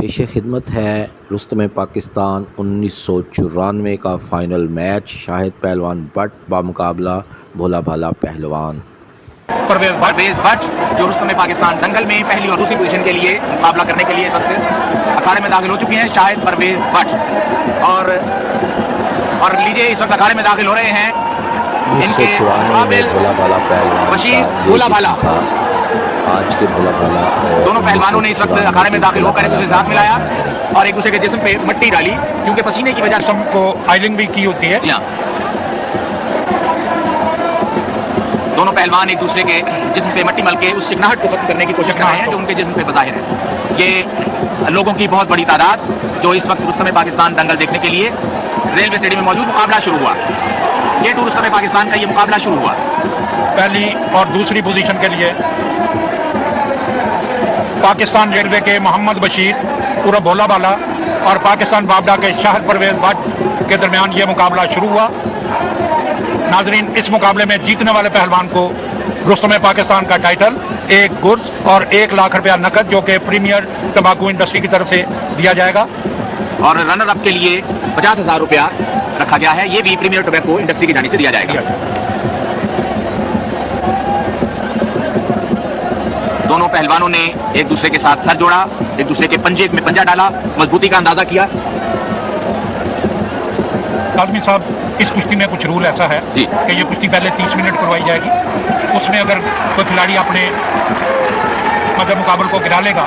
पेश खिदमत है रुस्तमे पाकिस्तान 1994 का फ़ाइनल मैच। शाहिद पहलवान भट्ट बामुकाबला भोला भाला पहलवान। परवेज भट्ट जो रुस्तमे पाकिस्तान दंगल में पहली और दूसरी पोजीशन के लिए मुकाबला करने के लिए सबसे अखाड़े में दाखिल हो चुके हैं। शाहिद परवेज भट्ट और लीजिए इस वक्त अखाड़े में दाखिल हो रहे हैं 1994 में भोला भाला पहलवान का ये जिस्म था। आज के भोला भाला दोनों पहलवानों ने इस वक्त अखाड़े में दाखिल होकर एक दूसरे साथ मिलाया और एक दूसरे के जिस्म पे मट्टी डाली, क्योंकि पसीने की वजह से को आइलिंग भी की होती है। दोनों पहलवान एक दूसरे के जिस्म पे मट्टी मल के उस चिकनाहट को खत्म करने की कोशिश कर रहे हैं जो उनके जिस्म पे बज़ाहिर है। ये लोगों की बहुत बड़ी तादाद जो इस वक्त रुस्तमे पाकिस्तान दंगल देखने के लिए रेलवे स्टेडियम में मौजूद। मुकाबला शुरू हुआ। ये टूर रुस्तमे पाकिस्तान का ये मुकाबला शुरू हुआ। पहली और दूसरी पोजीशन के लिए पाकिस्तान रेलवे के मोहम्मद बशीर पूरा भोला भाला और पाकिस्तान बाबडा के शाहिद परवेज भट्ट के दरमियान ये मुकाबला शुरू हुआ। नाजरीन, इस मुकाबले में जीतने वाले पहलवान को रुस्तमे पाकिस्तान का टाइटल, एक गुर्ज और 1 लाख रुपया नकद जो कि प्रीमियर तंबाकू इंडस्ट्री की तरफ से दिया जाएगा। और रनर अप के लिए 50,000 रुपया रखा गया है। ये भी प्रीमियर टोबैको इंडस्ट्री की जानिब से दिया जाएगा। दोनों पहलवानों ने एक दूसरे के साथ सर जोड़ा, एक दूसरे के पंजे में पंजा डाला, मजबूती का अंदाजा किया। काजमी साहब, इस कुश्ती में कुछ रूल ऐसा है कि ये कुश्ती पहले 30 मिनट करवाई जाएगी। उसमें अगर कोई खिलाड़ी अपने मुकाबले को गिरा लेगा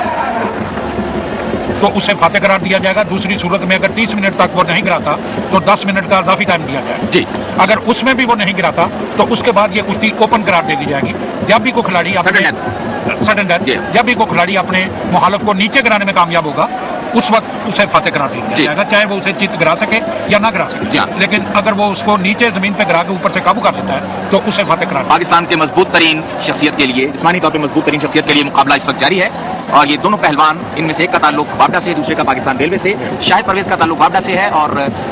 तो उसे फाते करार दिया जाएगा। दूसरी सूरत में अगर 30 मिनट तक वो नहीं गिराता तो 10 मिनट का इजाफी टाइम दिया जाएगा। अगर उसमें भी वो नहीं गिराता तो उसके बाद ये कुश्ती ओपन करार दे दी जाएगी। जब भी कोई खिलाड़ी सडन डेथ जब भी कोई खिलाड़ी अपने मुहालिफ को नीचे गिराने में कामयाब होगा उस वक्त उसे फाते करार दिया जाएगा, चाहे वो उसे चित गिरा सके या ना गिरा सके। लेकिन अगर वो उसको नीचे जमीन पे गिरा के ऊपर से काबू कर सकता है तो उसे फाते करार। पाकिस्तान के मजबूत तरीन शख्सियत के लिए, जिस्मानी तौर पर मजबूत तरीन शख्सियत के लिए मुकाबला इस वक्त जारी है। और ये दोनों पहलवान, इनमें से एक का ताल्लुक बाबडा से, दूसरे का पाकिस्तान रेलवे से। शाहिद परवेज का ताल्लुक बाबडा से है और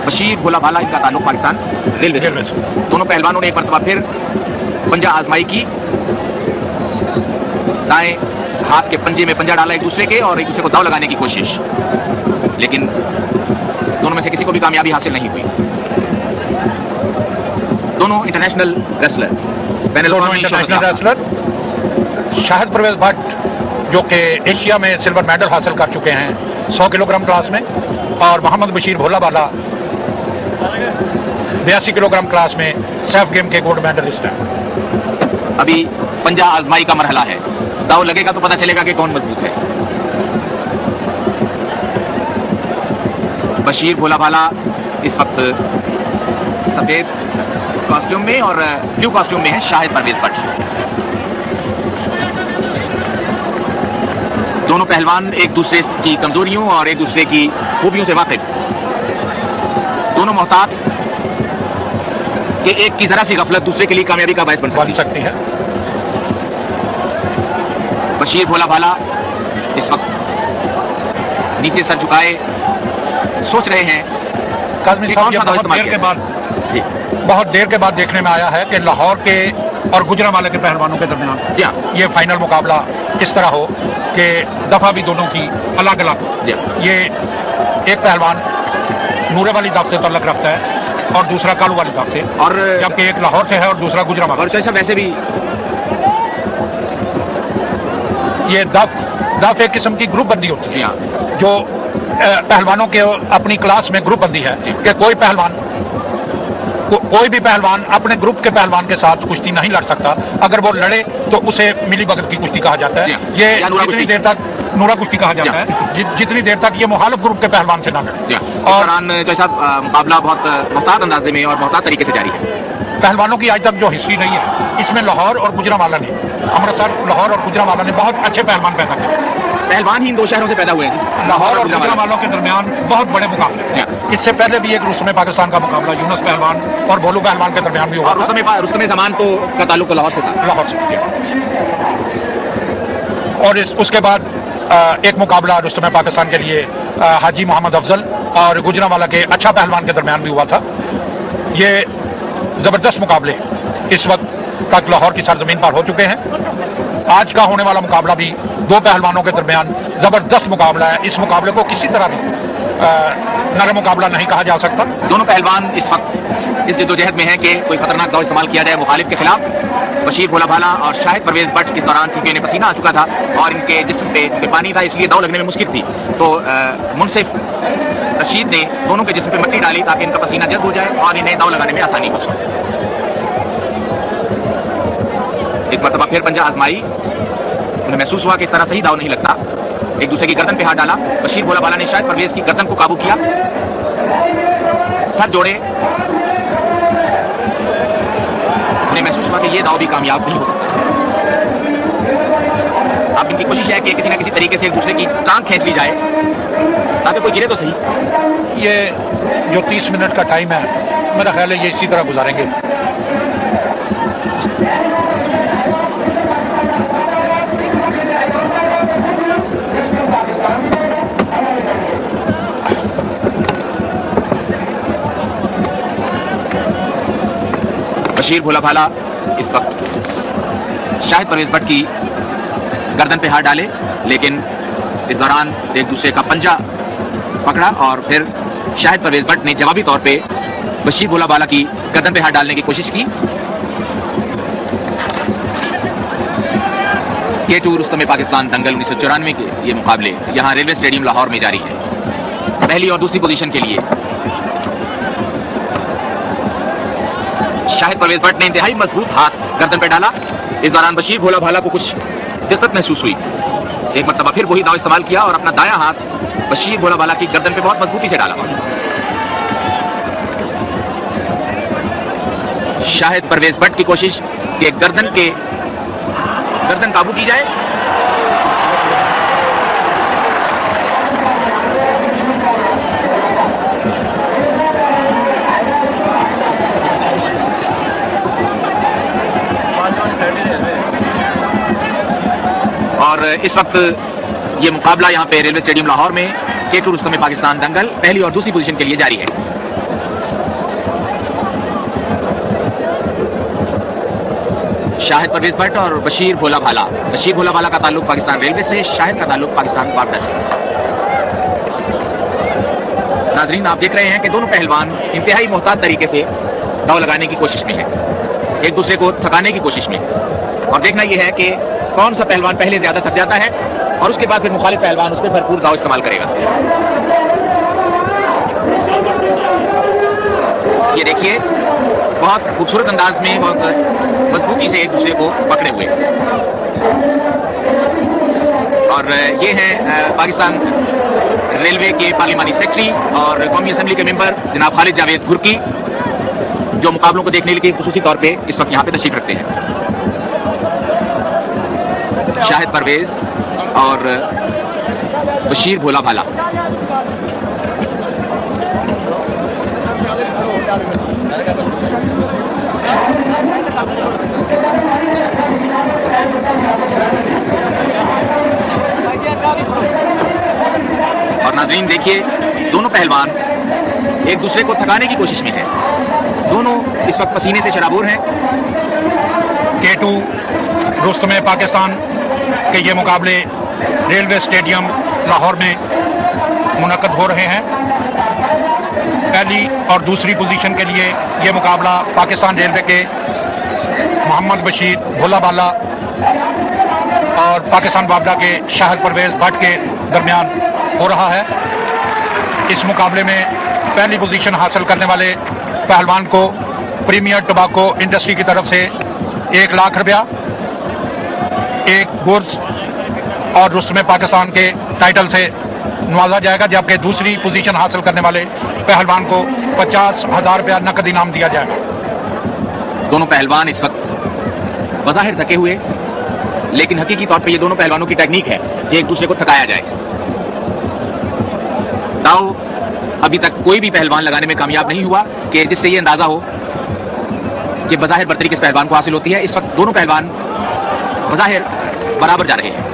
बशीर भोला भाला इनका ताल्लुक पाकिस्तान रेलवे से। दोनों पहलवानों ने एक मरतबा फिर पंजा आजमाई की। दाएं हाथ के पंजे में पंजा डाला एक दूसरे के और एक दूसरे को दाव लगाने की कोशिश, लेकिन दोनों में से किसी को भी कामयाबी हासिल नहीं हुई। दोनों इंटरनेशनल रेसलर, शाहिद परवेज भट्ट जो कि एशिया में सिल्वर मेडल हासिल कर चुके हैं 100 किलोग्राम क्लास में, और मोहम्मद बशीर भोला भाला 82 किलोग्राम क्लास में सैफ गेम के गोल्ड मेडलिस्ट हैं। अभी पंजा आजमाई का मरहला है। दाव लगेगा तो पता चलेगा कि कौन मजबूत है। बशीर भोला भाला इस वक्त सफेद कॉस्ट्यूम में और ब्लू कॉस्ट्यूम में है शाहिद परवेज भट्ट। दोनों पहलवान एक दूसरे की कमजोरियों और एक दूसरे की खूबियों से वाकिफ। दोनों मोहतात कि एक की जरा सी गफलत दूसरे के लिए कामयाबी का बायस बन सकती है। बशीर भोला भाला इस वक्त नीचे सर झुकाए सोच रहे हैं। बहुत देर के बाद देखने में आया है कि लाहौर के और गुजरांवाला के पहलवानों के दरमियान ये फाइनल मुकाबला इस तरह हो कि दफा भी दोनों की अलग अलग हो। ये एक पहलवान नूरे वाली दफ से तल्लुक रखता है और दूसरा कालू वाली दफ से, और जबकि एक लाहौर से है और दूसरा गुजरांवाला। और वैसे भी ये दफ एक किस्म की ग्रुप बंदी होती है जो पहलवानों के अपनी क्लास में ग्रुप बंदी है कि कोई भी पहलवान अपने ग्रुप के पहलवान के साथ कुश्ती नहीं लड़ सकता। अगर वो लड़े तो उसे मिली भगत की कुश्ती कहा जाता है। ये जितनी देर तक नूरा कुश्ती कहा जाता है जितनी देर तक ये मुखालिफ ग्रुप के पहलवान से ना लड़े। और मुकाबला बहुत मोहतात अंदाजे में और मोहतात तरीके से जारी है। पहलवानों की आज तक जो हिस्ट्री रही है इसमें लाहौर और गुजरांवाला ने, अमृतसर, लाहौर और गुजरांवाला ने बहुत अच्छे पहलवान पैदा किए। पहलवान ही इन दो शहरों से पैदा हुए हैं, लाहौर और गुजरांवालों के दरमियान बहुत बड़े मुकाबले। इससे पहले भी एक रुस्तमे पाकिस्तान का मुकाबला यूनुस पहलवान और भोलू पहलवान के दरमियान भी हुआ। रुस्तमे जमान तो का ताल्लुक तो लाहौर से था। लाहौर से। और उसके बाद एक मुकाबला रुस्तमे पाकिस्तान के लिए हाजी मोहम्मद अफजल और गुजरांवाला के अच्छा पहलवान के दरमियान भी हुआ था। ये जबरदस्त मुकाबले इस वक्त तक लाहौर की सरजमीन पर हो चुके हैं। आज का होने वाला मुकाबला भी दो पहलवानों के दरमियान जबरदस्त मुकाबला है। इस मुकाबले को किसी तरह भी नरम मुकाबला नहीं कहा जा सकता। दोनों पहलवान इस वक्त इस जद्दोजहद में हैं कि कोई खतरनाक दाव इस्तेमाल किया जाए मुखालिफ के खिलाफ। बशीर भोला भाला और शाहिद परवेज भट्ट इस दौरान चूंकि इन्हें पसीना आ चुका था और इनके जिस्म पे पानी था, इसलिए दाव लगने में मुश्किल थी, तो मुनसिफ रशीद ने दोनों के जिस्म पे मट्टी डाली ताकि इनका पसीना जल्द हो जाए और इन्हें दाव लगाने में आसानी हो सके। एक मरतबा फिर पंजा आजमाई, उन्हें महसूस हुआ कि इस तरह सही दाव नहीं लगता। एक दूसरे की गर्दन पे हाथ डाला। बशीर भोला भाला ने शाहिद परवेज की गर्दन को काबू किया, सर जोड़े। उन्हें महसूस हुआ कि यह दाव भी कामयाब नहीं हो सकता। अब इनकी कोशिश है कि किसी न किसी तरीके से एक दूसरे की टांग खींच ली जाए ताकि कोई गिरे तो सही। ये जो 30 मिनट का टाइम है, मेरा ख्याल है ये इसी तरह गुजारेंगे। बशीर भोला भाला इस वक्त शाहिद परवेज भट्ट की गर्दन पे हाथ डाले, लेकिन इस दौरान एक दूसरे का पंजा पकड़ा और फिर शाहिद परवेज भट्ट ने जवाबी तौर पे बशीर भोला भाला की गर्दन पे हाथ डालने की कोशिश की। K2 रुस्तमे पाकिस्तान दंगल 1994 के ये मुकाबले यहां रेलवे स्टेडियम लाहौर में जारी है। पहली और दूसरी पोजीशन के लिए शाहिद परवेज भट्ट ने इंतहाई मजबूत हाथ गर्दन पे डाला। इस दौरान बशीर भोला भाला को कुछ दिक्कत महसूस हुई। एक मरतबा फिर वही दाव इस्तेमाल किया और अपना दायां हाथ बशीर भोला भाला की गर्दन पे बहुत मजबूती से डाला। शाहिद परवेज भट्ट की कोशिश कि गर्दन काबू की जाए। और इस वक्त ये मुकाबला यहां पे रेलवे स्टेडियम लाहौर में K2 रुस्तमे पाकिस्तान दंगल पहली और दूसरी पोजीशन के लिए जारी है। शाहिद परवेज भट्ट और बशीर भोला भाला। बशीर भोला भाला का ताल्लुक पाकिस्तान रेलवे से, शाहिद का ताल्लुक पाकिस्तान बॉर्डर से। नाजरीन, आप देख रहे हैं कि दोनों पहलवान इंतहाई मोहतात तरीके से दाव लगाने की कोशिश में हैं, एक दूसरे को थकाने की कोशिश में। और देखना यह है कि कौन सा पहलवान पहले ज्यादा थक जाता है और उसके बाद फिर मुखालिफ पहलवान उस पर भरपूर दाव इस्तेमाल करेगा। ये देखिए, बहुत खूबसूरत अंदाज में, बहुत मजबूती से एक दूसरे को पकड़े हुए। और ये है पाकिस्तान रेलवे के पार्लिमानी सेक्रेटरी और कौमी असेंबली के मेंबर जनाब खालिद जावेद घुर्की, जो मुकाबलों को देखने के लिए खुसूसी तौर पे इस वक्त यहाँ पे तशरीफ रखते हैं। शाहिद परवेज और बशीर भोला भाला। और नाजरीन देखिए, दोनों पहलवान एक दूसरे को थकाने की कोशिश में हैं। दोनों इस वक्त पसीने से शराबोर हैं। K2 रुस्तमे पाकिस्तान के ये मुकाबले रेलवे स्टेडियम लाहौर में मुनक्कद हो रहे हैं। पहली और दूसरी पोजीशन के लिए ये मुकाबला पाकिस्तान रेलवे के मोहम्मद बशीर भोला भाला और पाकिस्तान बाबला के शाहिद परवेज भट्ट के दरमियान हो रहा है। इस मुकाबले में पहली पोजीशन हासिल करने वाले पहलवान को प्रीमियर टोबैको इंडस्ट्री की तरफ से 1 लाख रुपया, एक गुर्ज और रुस्तमे पाकिस्तान के टाइटल से नवाजा जाएगा, जबकि दूसरी पोजीशन हासिल करने वाले पहलवान को 50,000 रुपया नकद इनाम दिया जाएगा। दोनों पहलवान इस वक्त बज़ाहिर थके हुए, लेकिन हकीकी तौर पे ये दोनों पहलवानों की टेक्निक है कि एक दूसरे को थकाया जाए। दाव अभी तक कोई भी पहलवान लगाने में कामयाब नहीं हुआ कि जिससे ये अंदाजा हो कि बज़ाहिर बर्तरी किस पहलवान को हासिल होती है। इस वक्त दोनों पहलवान बज़ाहिर बराबर जा रहे हैं।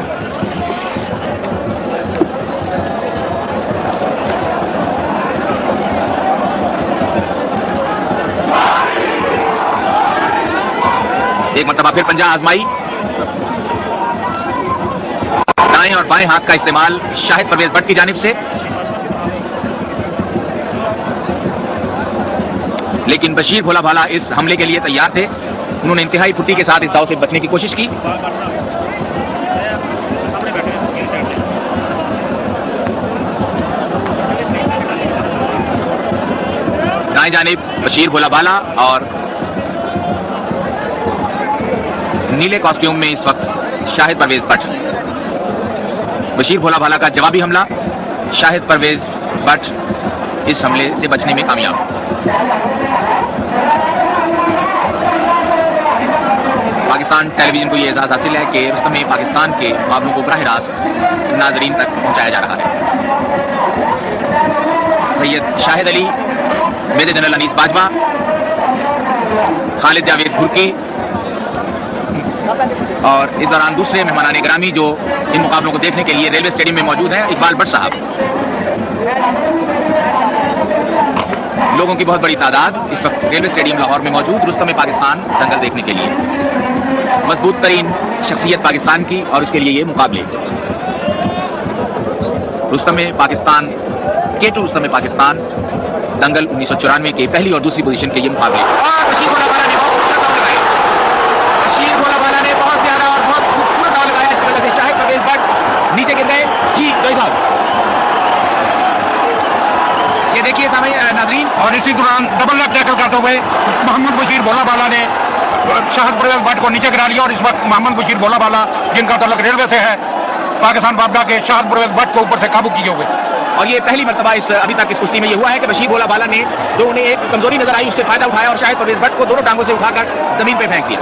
एक मरतबा फिर पंजा आजमाई दाएं और बाएं हाथ का इस्तेमाल शाहिद परवेज भट्ट की जानिब से, लेकिन बशीर भोला भाला इस हमले के लिए तैयार थे। उन्होंने इंतहाई फुर्ती के साथ इस दाव से बचने की कोशिश की। दाएं जानिब बशीर भोला भाला और नीले कॉस्ट्यूम में इस वक्त शाहिद परवेज भट्ट। बशीर भोला भाला का जवाबी हमला, शाहिद परवेज भट्ट इस हमले से बचने में कामयाब। पाकिस्तान टेलीविजन को यह एजाज हासिल है कि रुस्तम में पाकिस्तान के मुकाबलों को बराह रास्त नाजरीन तक पहुंचाया जा रहा है। सैयद शाहिद अली, मेजर जनरल अनीस बाजवा, खालिद जावेद घुरकी और इस दौरान दूसरे मेहमानाने ग्रामी जो इन मुकाबलों को देखने के लिए रेलवे स्टेडियम में मौजूद हैं, इकबाल भट्ट साहब। लोगों की बहुत बड़ी तादाद इस वक्त रेलवे स्टेडियम लाहौर में मौजूद रुस्तम में पाकिस्तान दंगल देखने के लिए। मजबूत तरीन शख्सियत पाकिस्तान की और उसके लिए ये मुकाबले। रुस्तम में पाकिस्तान K2 रुस्तम में पाकिस्तान दंगल 1994 के पहली और दूसरी पोजीशन के ये मुकाबले। बशीर भोला भाला ने बहुत प्यारा और बहुत खूबसूरत दाव लगाया। इस वजह से शाहिद परवेज भट्ट नीचे गिर गए। जी साहब, ये देखिए नाज़रीन, और इसी दौरान डबल लेग टैकल करते हुए मोहम्मद बशीर भोला भाला ने शाहिद परवेज भट्ट को नीचे गिरा लिया। और इस वक्त मोहम्मद बशीर भोला भाला, जिनका ताल्लुक रेलवे से है, पाकिस्तान बाबडा के शाहिद परवेज भट्ट को ऊपर से काबू किए हुए। और ये पहली मर्तबा इस अभी तक इस कुश्ती में ये हुआ है कि बशीर भोला भाला ने जो उन्हें एक कमजोरी नजर आई उससे फायदा उठाया और शाहिद परवेज भट्ट को दोनों टांगों से उठाकर जमीन पे फेंक दिया।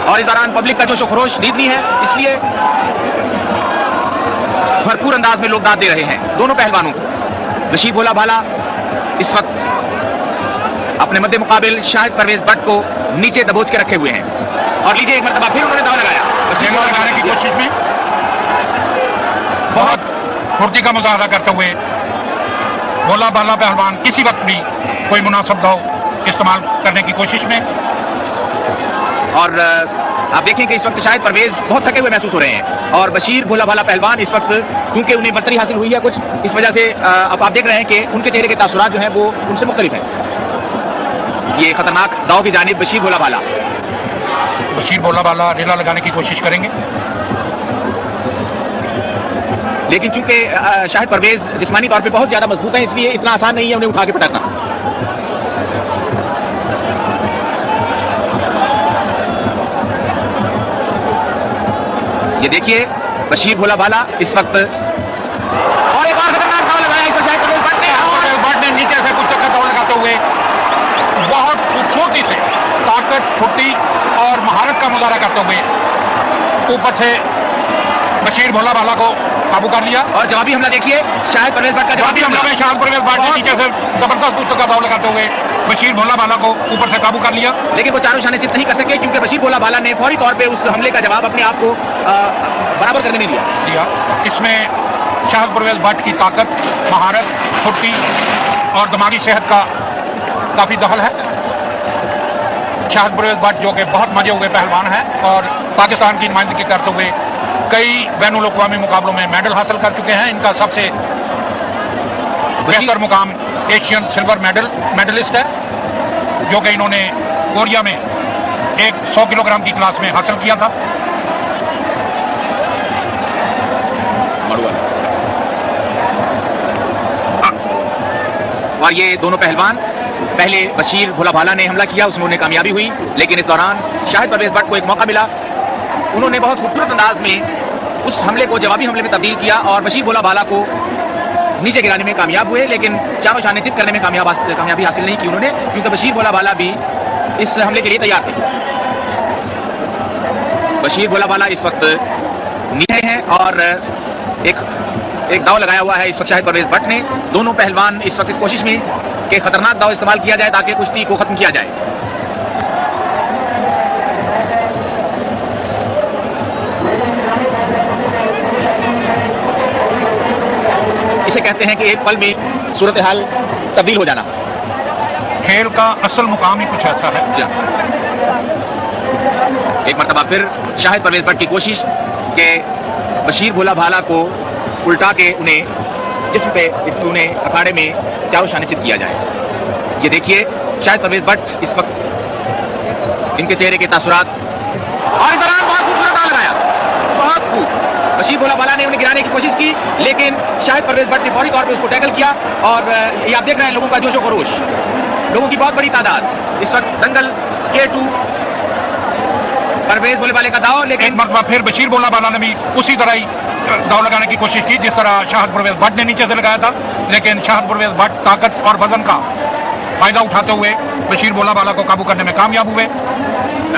और इस दौरान पब्लिक का जोश खरोश दीदनी है, इसलिए भरपूर अंदाज में लोग दाद दे रहे हैं दोनों पहलवानों को। बशीर भोला भाला इस वक्त अपने मध्य मुकाबिल शाहिद परवेज भट्ट को नीचे दबोच के रखे हुए हैं। और लीजिए एक मर्तबा फिर उन्होंने दाव लगाया बशीर भोला लगाने की कोशिश में, बहुत फुर्ती का मुजाहरा करते हुए भोला भाला पहलवान किसी वक्त भी कोई मुनासिब दाव इस्तेमाल करने की कोशिश में। और आप देखें कि इस वक्त शाहिद परवेज बहुत थके हुए महसूस हो रहे हैं और बशीर भोला भाला पहलवान इस वक्त क्योंकि उन्हें बर्तरी हासिल हुई है कुछ, इस वजह से अब आप देख रहे हैं कि उनके चेहरे के तासुरात जो हैं वो उनसे मुख्तलिफ हैं। ये खतरनाक दाव की जानिब बशीर भोला भाला। बशीर भोला भाला रेला लगाने की कोशिश करेंगे, लेकिन चूंकि शाहिद परवेज जिस्मानी तौर पे बहुत ज्यादा मजबूत है, इसलिए इतना आसान नहीं है उन्हें उठा के पटकना। ये देखिए बशीर भोला भाला इस वक्त, और एक और खतरनाक दाव लगाया इस शाहिद परवेज भट्ट ने। और भट्ट ने नीचे से कुछ चक्कर दाव लगाते हुए बहुत खूबसूरती से ताकत, फुर्ती और महारत का मुजाहरा करते हुए ऊपर से बशीर भोला भाला को काबू कर लिया। और जवाबी हमला देखिए शाहिद परवेज भट्ट का जवाबी हमला में शाहिद परवेज भट्ट ने नीचे से जबरदस्त ऊपर का दाव लगाते हुए बशीर भोला भाला को ऊपर से काबू कर लिया। लेकिन वो चारों शाने चित नहीं कर सके क्योंकि बशीर भोला भाला ने फौरी तौर पे उस हमले का जवाब अपने आप को बराबर करने में दिया। इसमें शाहिद परवेज भट्ट की ताकत, महारत, फुर्ती और दिमागी सेहत का काफी दखल है। शाहिद परवेज भट्ट जो कि बहुत मजे हुए पहलवान है और पाकिस्तान की नुमाइंदगी करते हुए कई बैनुल अक़वामी मुकाबलों में मेडल हासिल कर चुके हैं। इनका सबसे बेहतर मुकाम एशियन सिल्वर मेडलिस्ट है, जो कि इन्होंने कोरिया में एक 100 किलोग्राम की क्लास में हासिल किया था। और ये दोनों पहलवान, पहले बशीर भोला भाला ने हमला किया, उसमें उन्हें कामयाबी हुई, लेकिन इस दौरान शाहिद परवेज भट्ट को एक मौका मिला। उन्होंने बहुत खूबसूरत अंदाज में उस हमले को जवाबी हमले में तब्दील किया और बशीर भोला भाला को नीचे गिराने में कामयाब हुए, लेकिन चारों शाने चित करने में कामयाबी हासिल नहीं की उन्होंने, क्योंकि बशीर भोला भाला भी इस हमले के लिए तैयार थे। बशीर भोला भाला इस वक्त नीचे हैं और एक दाव लगाया हुआ है इस वक्त शाहिद परवेज भट्ट ने। दोनों पहलवान इस वक्त इस कोशिश में कि खतरनाक दाव इस्तेमाल किया जाए ताकि कुश्ती को खत्म किया जाए। इसे कहते हैं कि एक पल में सूरत हाल तब्दील हो जाना। खेल का असल मुकाम ही कुछ ऐसा है। एक मरतबा फिर शाहिद परवेज भट्ट की कोशिश कि बशीर भोला भाला को उल्टा के उन्हें अखाड़े में चारों शानिचित किया जाए। ये देखिए शाहिद परवेज भट्ट इस वक्त इनके चेहरे के तासुरात, और इस दौरान बहुत खूबसूरत दाव लगाया, बहुत खूब। बशीर भोला भाला ने उन्हें गिराने की कोशिश की, लेकिन शाहिद परवेज भट्ट ने फौरी तौर पर उसको टैकल किया। और ये आप देख रहे हैं लोगों का जोशो खरोश, लोगों की बहुत बड़ी तादाद इस वक्त दंगल K2 परवेज भोले वाले का दाव। लेकिन एक मरतबा फिर बशीर भोला वाला ने भी उसी तरह ही दाव लगाने की कोशिश की जिस तरह शाहिद परवेज भट्ट ने नीचे से लगाया था, लेकिन शाहिद परवेज भट्ट ताकत और वजन का फायदा उठाते हुए बशीर भोला वाला को काबू करने में कामयाब हुए।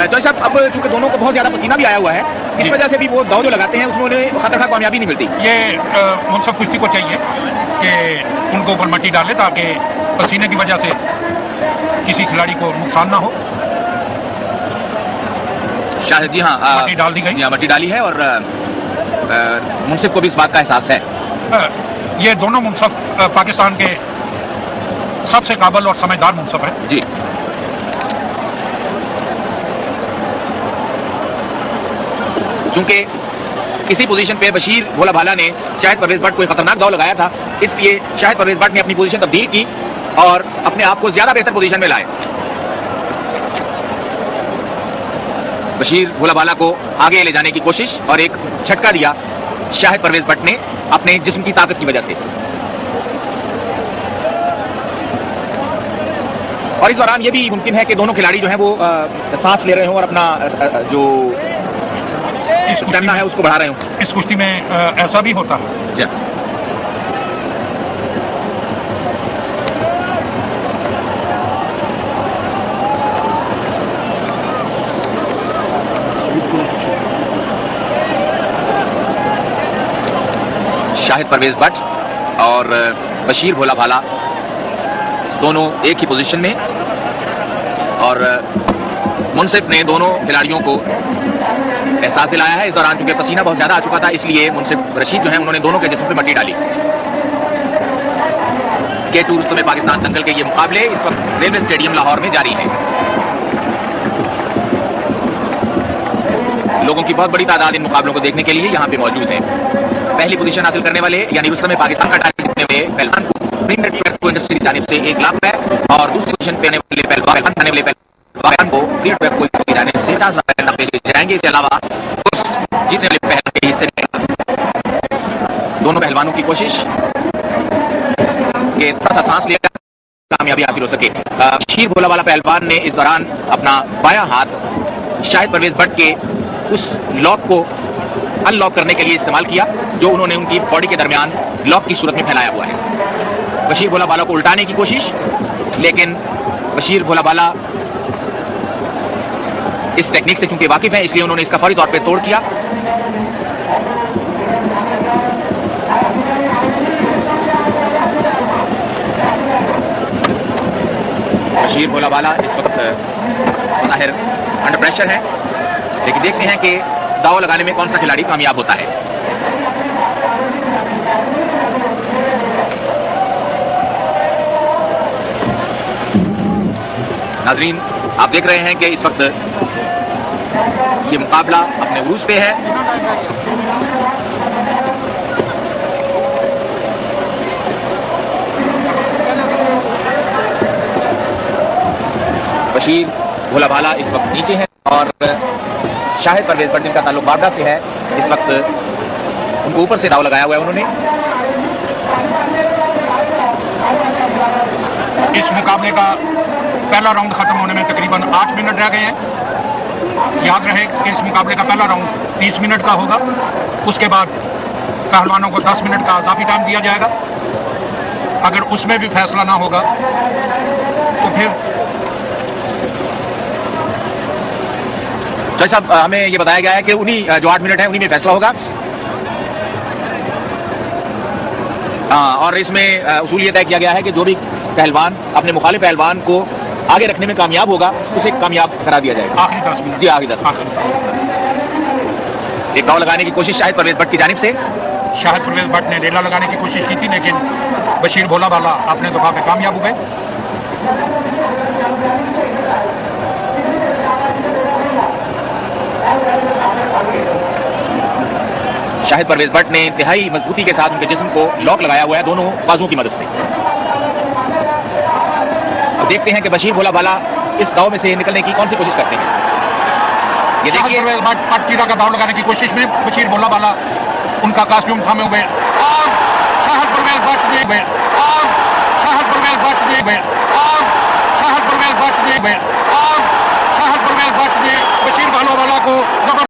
तो साहब अब चूंकि दोनों को बहुत ज्यादा पसीना भी आया हुआ है, इस वजह से भी वो दाव जो लगाते हैं उसमें उन्हें खतरनाक कामयाबी नहीं मिलती। ये मुनसफ कुश्ती को चाहिए कि उनको ऊपर मट्टी डाले ताकि पसीने की वजह से किसी खिलाड़ी को नुकसान ना हो। शायद जी हाँ, मट्टी डाल दी गई। जी हाँ, मट्टी डाली है और मुनसिफ को भी इस बात का एहसास है। ये दोनों मुनसफ पाकिस्तान के सबसे काबिल और समझदार मुनसफ है जी। चूंकि किसी पोजीशन पे बशीर भोला भाला ने शाहिद परवेज भट्ट को एक खतरनाक दाव लगाया था, इसलिए शाहिद परवेज भट्ट ने अपनी पोजीशन तब्दील की और अपने आप को ज्यादा बेहतर पोजीशन में लाए। बशीर भोला भाला को आगे ले जाने की कोशिश और एक झटका दिया शाहिद परवेज भट्ट ने अपने जिस्म की ताकत की वजह से। और इस दौरान यह भी मुमकिन है कि दोनों खिलाड़ी जो हैं वो सांस ले रहे हों और अपना जो स्टेमिना है उसको बढ़ा रहे हों। इस कुश्ती में ऐसा भी होता है। शाहिद परवेज भट्ट और बशीर भोला भाला दोनों एक ही पोजीशन में, और मुनसिफ ने दोनों खिलाड़ियों को एहसास दिलाया है। इस दौरान चूंकि पसीना बहुत ज्यादा आ चुका था, इसलिए मुनसिफ रशीद जो है उन्होंने दोनों के जिस्म पे मट्टी डाली। K2 रुस्तमे पाकिस्तान दंगल के ये मुकाबले इस वक्त रेलवे स्टेडियम लाहौर में जारी हैं। लोगों की बहुत बड़ी तादाद इन मुकाबलों को देखने के लिए यहाँ पे मौजूद है। पहली पोजीशन हासिल करने वाले यानी रुस्तमे पाकिस्तान का टारगेट जीतने वाले पहलवान को इंडस्ट्री की जानिब से 1 लाख रुपए, और दूसरी पोजीशन पे आने वाले पहलवान को की जानिब से 50,000 रुपए दिए जाएंगे। इसके अलावा जीतने वाले पहलवान के हिस्से दोनों पहलवानों की कोशिश कि थोड़ा सा सांस लेकर कामयाबी हासिल हो सके। बशीर भोला वाला पहलवान ने इस दौरान अपना बायां हाथ शाहिद परवेज भट्ट के उस लॉक को अनलॉक करने के लिए इस्तेमाल किया जो उन्होंने उनकी बॉडी के दरमियान लॉक की सूरत में फैलाया हुआ है। बशीर भोला भाला को उल्टाने की कोशिश, लेकिन बशीर भोला भाला इस टेक्निक से चूंकि वाकिफ है इसलिए उन्होंने इसका फौरी तौर पे तोड़ किया। बशीर भोला भाला इस वक्त जाहिर अंडर प्रेशर है, लेकिन देखते हैं कि दाव लगाने में कौन सा खिलाड़ी कामयाब होता है। नाजरीन, आप देख रहे हैं कि इस वक्त ये मुकाबला अपने उरूज पे है। बशीर भोला भाला इस वक्त नीचे है और शाहिद परवेज भट्ट जिनका ताल्लुक बारदा से है इस वक्त उनको ऊपर से दाव लगाया हुआ है उन्होंने। इस मुकाबले का पहला राउंड खत्म होने में तकरीबन 8 मिनट रह गए हैं। याद रहे कि इस मुकाबले का पहला राउंड 30 मिनट का होगा, उसके बाद पहलवानों को 10 मिनट का इजाफी टाइम दिया जाएगा। अगर उसमें भी फैसला ना होगा तो फिर तो साहब हमें ये बताया गया है कि उन्हीं जो 8 मिनट है उन्हीं में फैसला होगा। हाँ, और इसमें उसूल ये तय किया गया है कि जो भी पहलवान अपने मुखालिफ पहलवान को आगे रखने में कामयाब होगा उसे कामयाब करा दिया जाएगा। आखिरी 10 मिनट। जी, आखिरी 10 मिनट। एक दाव लगाने की कोशिश शाहिद परवेज भट्ट की जानिब से। शाहिद परवेज भट्ट ने रेला लगाने की कोशिश की थी, लेकिन बशीर भोला भाला अपने दफा पे कामयाब हो गए। शाहिद परवेज भट्ट ने इंतहाई मजबूती के साथ उनके जिस्म को लॉक लगाया हुआ है दोनों बाजुओं की मदद से। अब देखते हैं कि बशीर भोलाबाला इस दाव में से निकलने की कौन सी कोशिश करते हैं। ये देखिए पट्टीरा का दाव लगाने की कोशिश में बशीर भोलाबाला उनका कास्ट्यूम थामे हुए और शाहिद परवेज भट्ट ने और शाहिद परवेज भट्ट ने और शाहिद परवेज भट्ट ने और शाहिद परवेज भट्ट ने बशीर भोलाबाला को